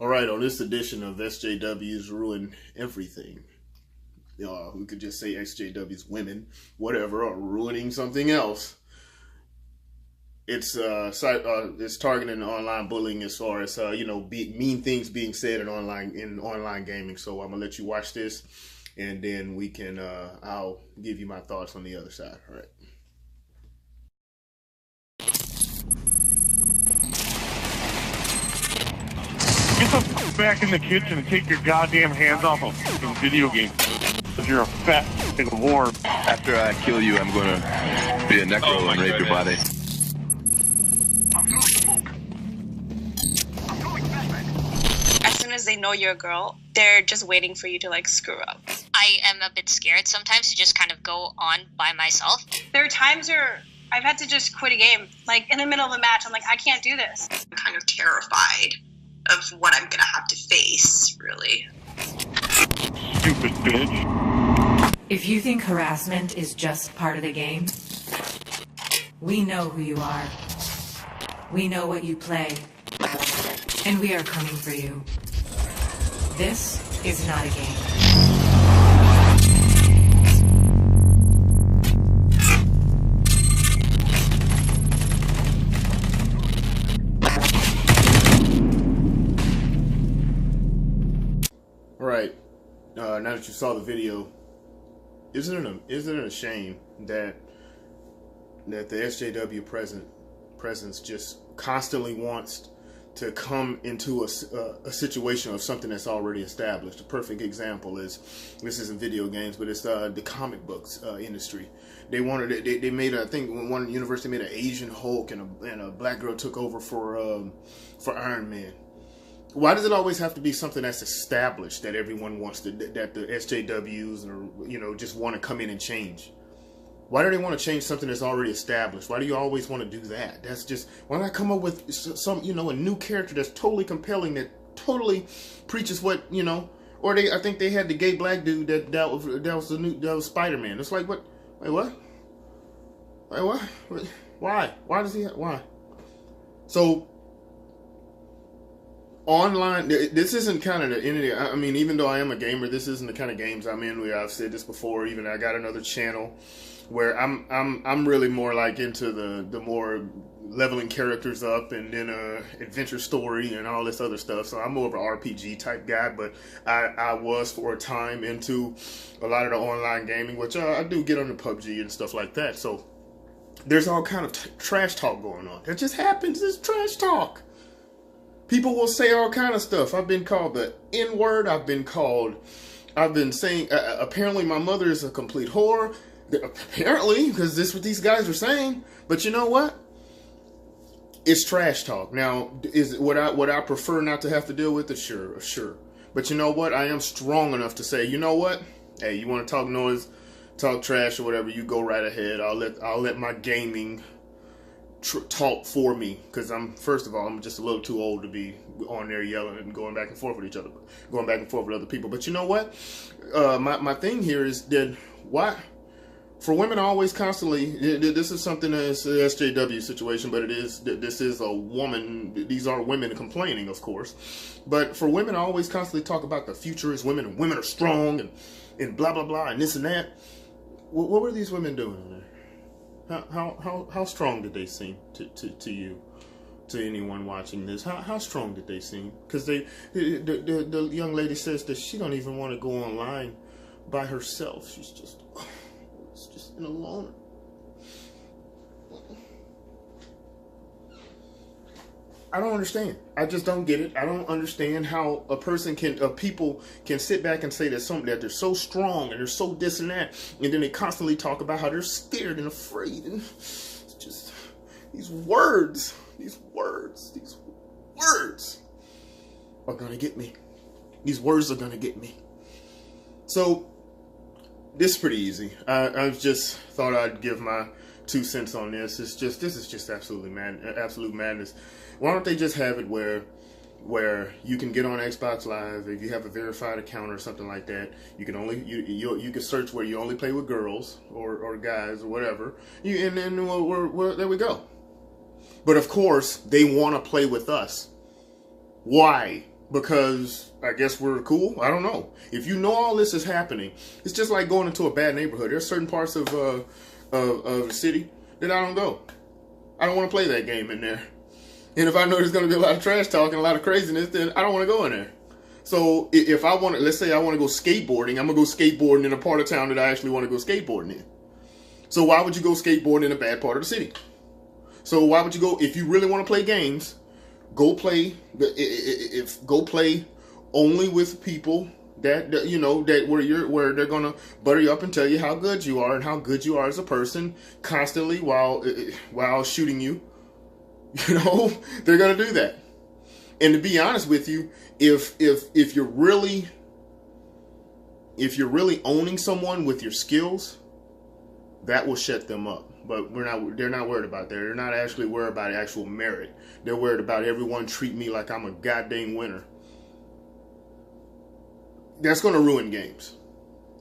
All right, on this edition of SJW's Ruin Everything, we could just say SJW's Women, whatever, or ruining something else. It's targeting online bullying as far as mean things being said in online gaming. So I'm gonna let you watch this, and then we can I'll give you my thoughts on the other side. All right. Get the f back in the kitchen and take your goddamn hands off of fucking video games. Because you're a fat fucking whore. After I kill you, I'm gonna be a necro and rape your body. As soon as they know you're a girl, they're just waiting for you to like screw up. I am a bit scared sometimes to just kind of go on by myself. There are times where I've had to just quit a game, like in the middle of a match. I'm like, I can't do this. I'm kind of terrified of what I'm gonna have to face, really. Stupid bitch. If you think harassment is just part of the game, we know who you are. We know what you play. And we are coming for you. This is not a game. All right. Now that you saw the video, isn't it a shame that the SJW presence just constantly wants to come into a situation of something that's already established? A perfect example is, this isn't video games, but it's the comic books industry. They made I think one university made an Asian Hulk, and a black girl took over for Iron Man. Why does it always have to be something that's established that everyone wants to, that the SJWs or just want to come in and change? Why do they want to change something that's already established? Why do you always want to do that? That's just, why not come up with some a new character that's totally compelling, that totally preaches what Or I think they had the gay black dude that was Spider-Man. It's like, what? Wait, what? Wait, what? Why? Why does he? Why? So. Online, this isn't kind of the entity. I mean, even though I am a gamer, this isn't the kind of games I'm in. I've said this before. Even I got another channel where I'm really more like into the more leveling characters up, and then adventure story and all this other stuff. So I'm more of an RPG type guy. But I was for a time into a lot of the online gaming, which I do get on the PUBG and stuff like that. So there's all kind of trash talk going on. That just happens. It's trash talk. People will say all kind of stuff. I've been called the N-word. I've been saying, apparently my mother is a complete whore. Apparently, because this is what these guys are saying. But you know what? It's trash talk. Now, would I prefer not to have to deal with it? Sure. But you know what? I am strong enough to say, you know what? Hey, you want to talk noise, talk trash or whatever, you go right ahead. I'll let my gaming talk for me, because first of all, I'm just a little too old to be on there yelling and going back and forth with each other, going back and forth with other people. But you know what? My thing here is that why, for women always constantly, this is something that's the SJW situation, but this is a woman. These are women complaining, of course. But for women, I always constantly talk about the future is women, and women are strong, and blah blah blah, and this and that. What were these women doing there? How strong did they seem to you, to anyone watching this? How strong did they seem? Because the young lady says that she don't even want to go online by herself. She's just in alone. I don't understand. I just don't get it. I don't understand how people can sit back and say that they're so strong and they're so this and that, and then they constantly talk about how they're scared and afraid, and it's just these words are gonna get me. These words are gonna get me. So this is pretty easy. I just thought I'd give my 2 cents on this. This is just absolute madness. Why don't they just have it where you can get on Xbox Live if you have a verified account or something like that? You can only you can search where you only play with girls or guys or whatever. And then there we go. But of course they want to play with us. Why? because I guess we're cool. I don't know. If you know all this is happening, it's just like going into a bad neighborhood. There's certain parts of the city that I don't go. I don't want to play that game in there. And if I know there's going to be a lot of trash talking, a lot of craziness, then I don't want to go in there. So if I want to, let's say I want to go skateboarding, I'm going to go skateboarding in a part of town that I actually want to go skateboarding in. So why would you go skateboarding in a bad part of the city? So why would you go, if you really want to play games, go play only with people that you know, that where they're gonna butter you up and tell you how good you are and how good you are as a person constantly while shooting you. You know, they're gonna do that. And to be honest with you, if you're really owning someone with your skills, that will shut them up. But they're not worried about that. They're not actually worried about actual merit. They're worried about everyone treat me like I'm a goddamn winner. That's going to ruin games.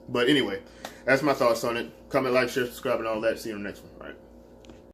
But anyway, that's my thoughts on it. Comment, like, share, subscribe, and all that. See you in the next one. All right.